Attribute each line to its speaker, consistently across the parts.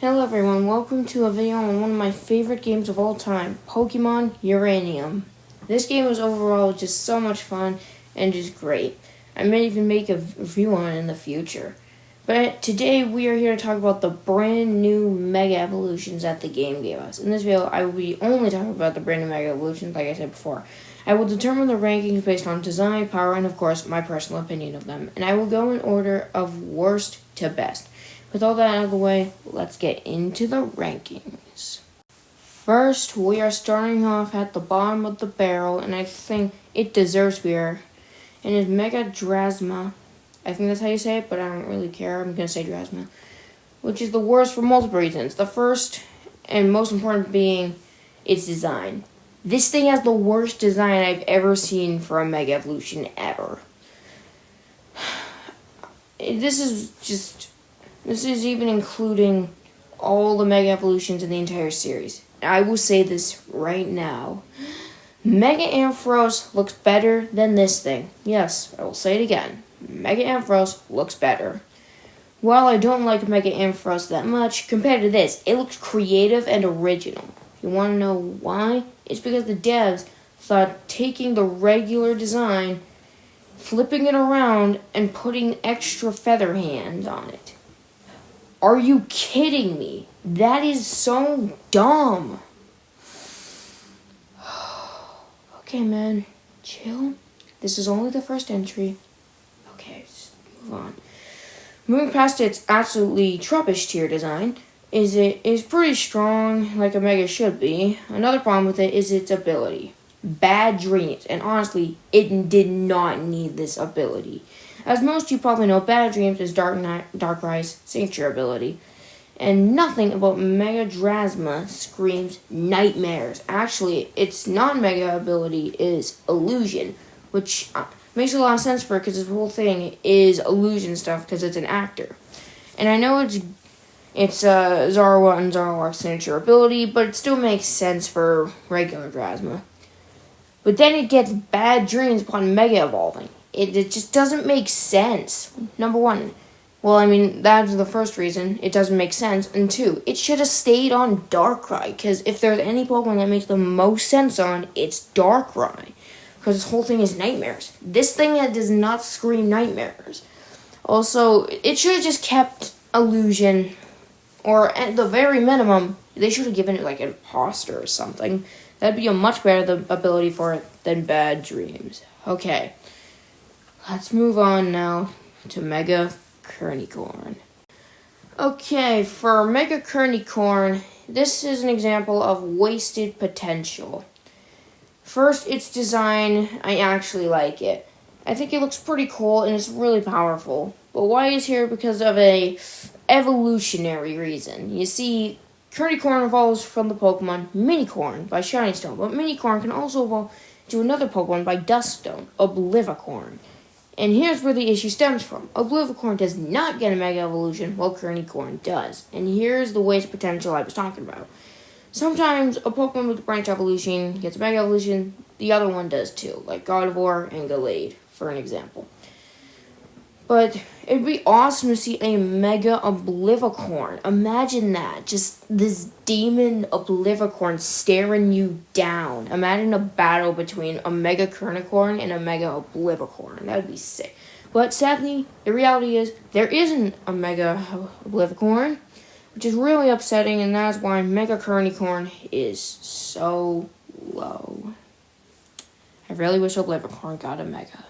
Speaker 1: Hello everyone, welcome to a video on one of my favorite games of all time, Pokemon Uranium. This game was overall just so much fun and just great. I may even make a review on it in the future. But today we are here to talk about the brand new Mega Evolutions that the game gave us. In this video, I will be only talking about the brand new Mega Evolutions, like I said before. I will determine the rankings based on design, power, and of course, my personal opinion of them. And I will go in order of worst to best. With all that out of the way, let's get into the rankings. First, we are starting off at the bottom of the barrel, and I think it deserves to be here. And it's Megadrasma. I think that's how you say it, but I don't really care. I'm going to say Drasma. Which is the worst for multiple reasons. The first and most important being its design. This thing has the worst design I've ever seen for a Mega Evolution ever. This is even including all the Mega Evolutions in the entire series. I will say this right now. Mega Ampharos looks better than this thing. Yes, I will say it again. Mega Ampharos looks better. While I don't like Mega Ampharos that much, compared to this, it looks creative and original. You want to know why? It's because the devs thought taking the regular design, flipping it around, and putting extra feather hands on it. Are you kidding me? That is so dumb. Okay, man. Chill. This is only the first entry. Okay, let's move on. Moving past its absolutely trubbish tier design, it is pretty strong, like a Mega should be. Another problem with it is its ability. Bad Dreams, and honestly, it did not need this ability. As most of you probably know, Bad Dreams is Darkrai's signature ability. And nothing about Megadrasma screams nightmares. Actually, its non-Mega ability is Illusion, which makes a lot of sense for it because this whole thing is illusion stuff because it's an actor. And I know it's Zorua and Zoroark's signature ability, but it still makes sense for regular Drasma. But then it gets Bad Dreams upon Mega Evolving. It just doesn't make sense. Number one, that's the first reason it doesn't make sense. And two, it should have stayed on Darkrai, because if there's any Pokemon that makes the most sense on, it's Darkrai. Because this whole thing is nightmares. This thing does not scream nightmares. Also, it should have just kept Illusion, or at the very minimum, they should have given it like an Imposter or something. That'd be a much better ability for it than Bad Dreams. Okay. Let's move on now to Megakernycorn. Okay, for Megakernycorn, this is an example of wasted potential. First, its design, I actually like it. I think it looks pretty cool and it's really powerful. But why is here? Because of a evolutionary reason. You see, Kernycorn evolves from the Pokemon Minicorn by Shiny Stone, but Minicorn can also evolve to another Pokemon by Duskstone, Oblivicorn. And here's where the issue stems from. Oblivicorn does not get a Mega Evolution, while Kernycorn does. And here's the waste potential I was talking about. Sometimes a Pokemon with a branch evolution gets a Mega Evolution, the other one does too, like Gardevoir and Gallade, for an example. But it'd be awesome to see a Mega Oblivicorn. Imagine that. Just this demon Oblivicorn staring you down. Imagine a battle between a Megakernycorn and a Mega Oblivicorn. That would be sick. But sadly, the reality is there isn't a Mega Oblivicorn, which is really upsetting, and that's why Megakernycorn is so low. I really wish Oblivicorn got a Mega.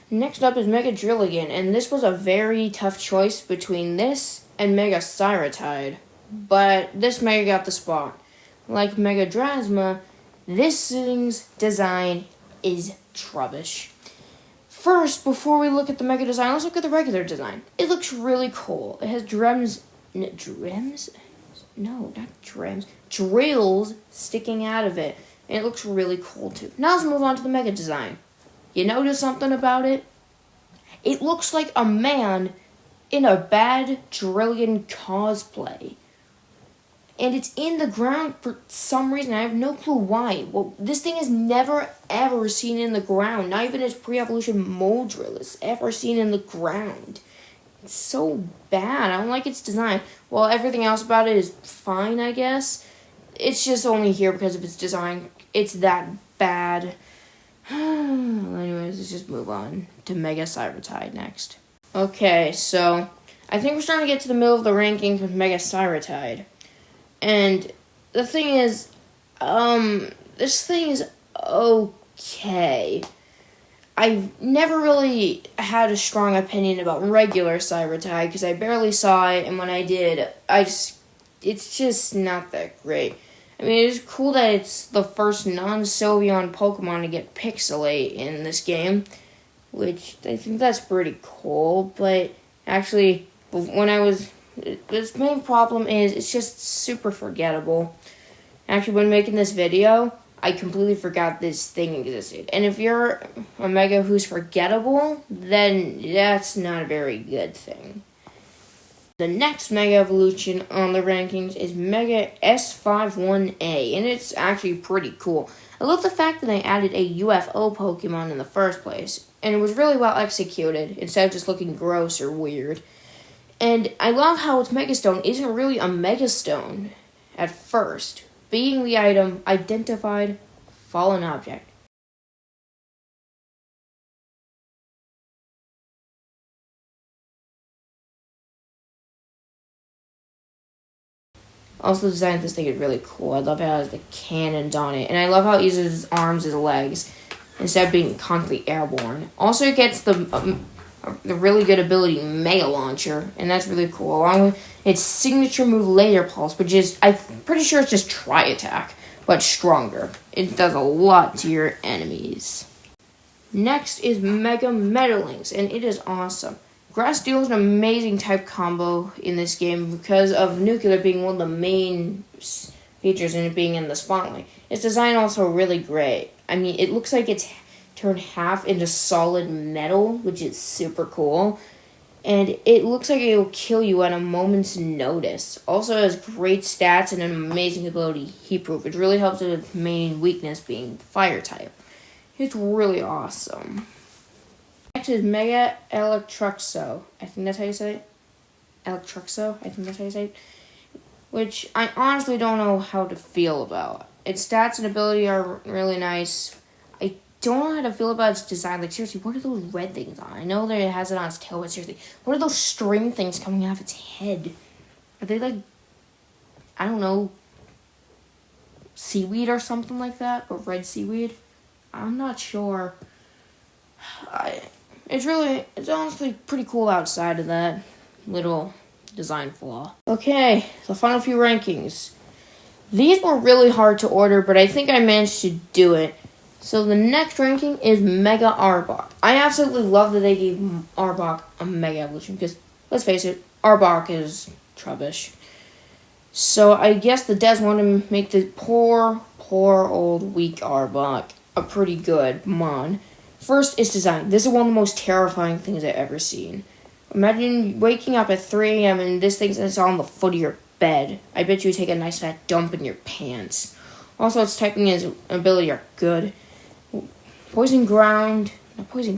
Speaker 1: Next up is Mega Drillagin, and this was a very tough choice between this and Mega Cybertide, but this Mega got the spot. Like Megadrasma, this thing's design is trubbish. First, before we look at the Mega design, let's look at the regular design. It looks really cool. It has drills sticking out of it, and it looks really cool too. Now let's move on to the Mega design. You notice something about it? It looks like a man in a Bad Drillagin cosplay. And it's in the ground for some reason. I have no clue why. Well, this thing is never, ever seen in the ground. Not even its pre-evolution Moldrill is ever seen in the ground. It's so bad. I don't like its design. Well, everything else about it is fine, I guess. It's just only here because of its design. It's that bad. Anyways, let's just move on to Mega Cybertide next. Okay, so I think we're starting to get to the middle of the rankings with Mega Cybertide. And the thing is, this thing is okay. I've never really had a strong opinion about regular Cybertide because I barely saw it, and when I did, it's just not that great. I mean, it's cool that it's the first non-Sylveon Pokemon to get Pixelate in this game, which I think that's pretty cool, but actually, this main problem is it's just super forgettable. Actually, when making this video, I completely forgot this thing existed. And if you're a Mega who's forgettable, then that's not a very good thing. The next Mega Evolution on the rankings is Mega S51A, and it's actually pretty cool. I love the fact that they added a UFO Pokemon in the first place, and it was really well executed, instead of just looking gross or weird. And I love how its Megastone isn't really a Megastone at first, being the item identified fallen object. Also, the design of this thing is really cool. I love how it has the cannons on it, and I love how it uses its arms as legs instead of being constantly airborne. Also, it gets the really good ability Mega Launcher, and that's really cool, along with its signature move Laser Pulse, which is, I'm pretty sure it's just Tri-Attack, but stronger. It does a lot to your enemies. Next is Mega Metalynx, and it is awesome. Grass Steel is an amazing type combo in this game because of Nuclear being one of the main features and it being in the spotlight. Its design also really great. I mean, it looks like it's turned half into solid metal, which is super cool. And it looks like it will kill you at a moment's notice. Also, it has great stats and an amazing ability, Heat Proof, which really helps with its main weakness being Fire type. It's really awesome. Next is Mega Electruxo. I think that's how you say it. Electruxo? I think that's how you say it. Which I honestly don't know how to feel about. Its stats and ability are really nice. I don't know how to feel about its design. Like, seriously, what are those red things on? I know that it has it on its tail, but seriously, what are those string things coming out of its head? Are they like, I don't know, seaweed or something like that? Or red seaweed? I'm not sure. It's honestly pretty cool outside of that little design flaw. Okay, the final few rankings. These were really hard to order, but I think I managed to do it. So the next ranking is Mega Arbok. I absolutely love that they gave Arbok a Mega Evolution, because, let's face it, Arbok is rubbish. So I guess the devs want to make the poor old weak Arbok a pretty good mon. First, its design. This is one of the most terrifying things I've ever seen. Imagine waking up at 3 a.m. and this thing's on the foot of your bed. I bet you would take a nice fat dump in your pants. Also, its typing and ability are good. Poison Dark is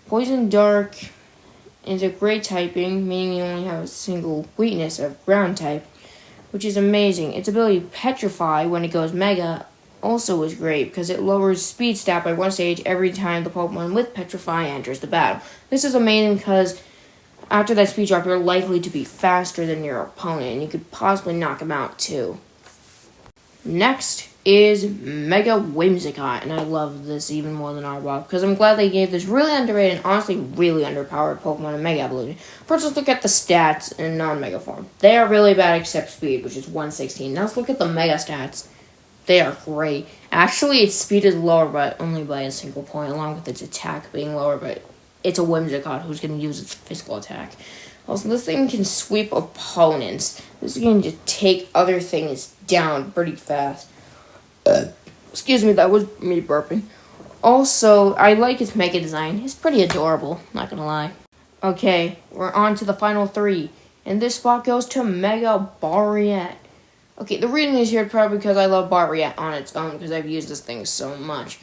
Speaker 1: Poison Dark is a great typing, meaning you only have a single weakness of ground type, which is amazing. Its ability Petrify when it goes Mega also is great because it lowers speed stat by 1 stage every time the Pokemon with Petrify enters the battle. This is amazing because after that speed drop, you're likely to be faster than your opponent, and you could possibly knock him out too. Next is Mega Whimsicott, and I love this even more than Arbok because I'm glad they gave this really underrated and honestly really underpowered Pokemon a Mega Evolution. First, let's look at the stats in non-Mega form. They are really bad except speed, which is 116. Now let's look at the Mega stats. They are great. Actually, its speed is lower, but only by a single point, along with its attack being lower, but it's a Whimsicott who's going to use its physical attack. Also, this thing can sweep opponents. This can just take other things down pretty fast. Excuse me, that was me burping. Also, I like its Mega design. It's pretty adorable, not gonna lie. Okay, we're on to the final 3. And this spot goes to Mega Barriette. Okay, the reason is here probably because I love Barriette on its own because I've used this thing so much.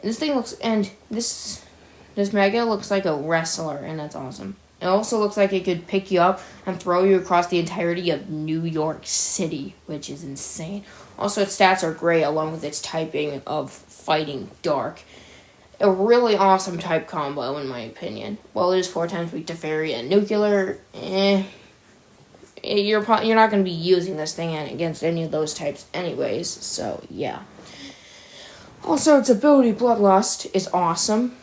Speaker 1: this thing looks, and this Mega looks like a wrestler, and that's awesome. It also looks like it could pick you up and throw you across the entirety of New York City, which is insane. Also, its stats are great, along with its typing of Fighting Dark. A really awesome type combo, in my opinion. Well, it is 4 times weak to Fairy and Nuclear. You're not going to be using this thing against any of those types anyways, so yeah. Also, its ability, Bloodlust, is awesome.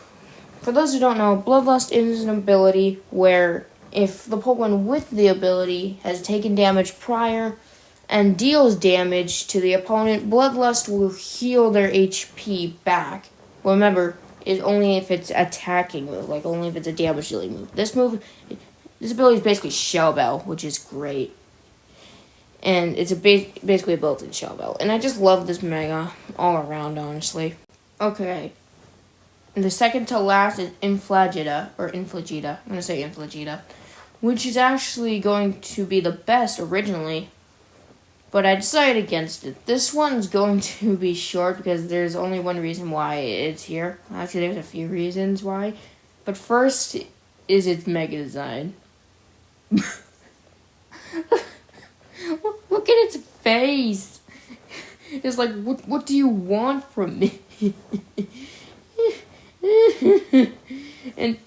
Speaker 1: For those who don't know, Bloodlust is an ability where if the Pokemon with the ability has taken damage prior and deals damage to the opponent, Bloodlust will heal their HP back. Remember, it's only if it's attacking move, like only if it's a damage dealing move. This ability is basically Shell Bell, which is great. And it's basically a built-in Shell Bell. And I just love this Mega all around, honestly. Okay. And the second to last is Infligita. I'm going to say Infligita. Which is actually going to be the best originally. But I decided against it. This one's going to be short because there's only one reason why it's here. Actually, there's a few reasons why. But first is its Mega design. Look at its face. It's like, what do you want from me? and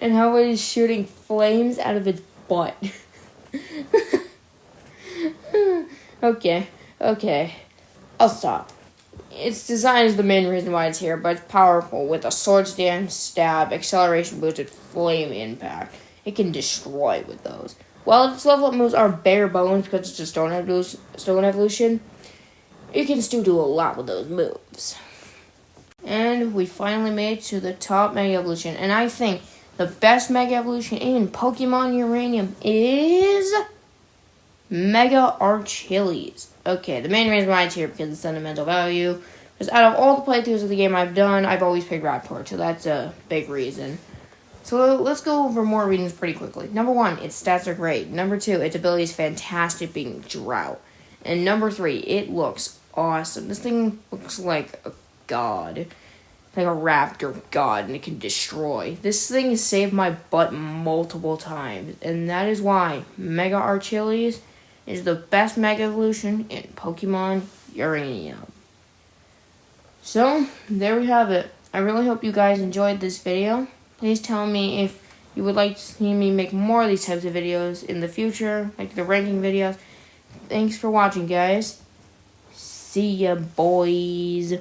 Speaker 1: how it is shooting flames out of its butt. Okay. I'll stop. Its design is the main reason why it's here, but it's powerful with a Sword Stand, Stab, Acceleration Boosted, Flame Impact. It can destroy with those. While its level up moves are bare bones because it's a Stone Evolution, it can still do a lot with those moves. And we finally made it to the top Mega Evolution. And I think the best Mega Evolution in Pokemon Uranium is Mega Archilles. Okay, the main reason why it's here because of sentimental value. Because out of all the playthroughs of the game I've done, I've always picked Raptor, so that's a big reason. So let's go over more reasons pretty quickly. Number 1, its stats are great. Number 2, its ability is fantastic being Drought. And number 3, it looks awesome. This thing looks like a god. Like a raptor god, and it can destroy. This thing has saved my butt multiple times. And that is why Mega Archilles is the best Mega Evolution in Pokemon Uranium. So, there we have it. I really hope you guys enjoyed this video. Please tell me if you would like to see me make more of these types of videos in the future, like the ranking videos. Thanks for watching, guys. See ya, boys.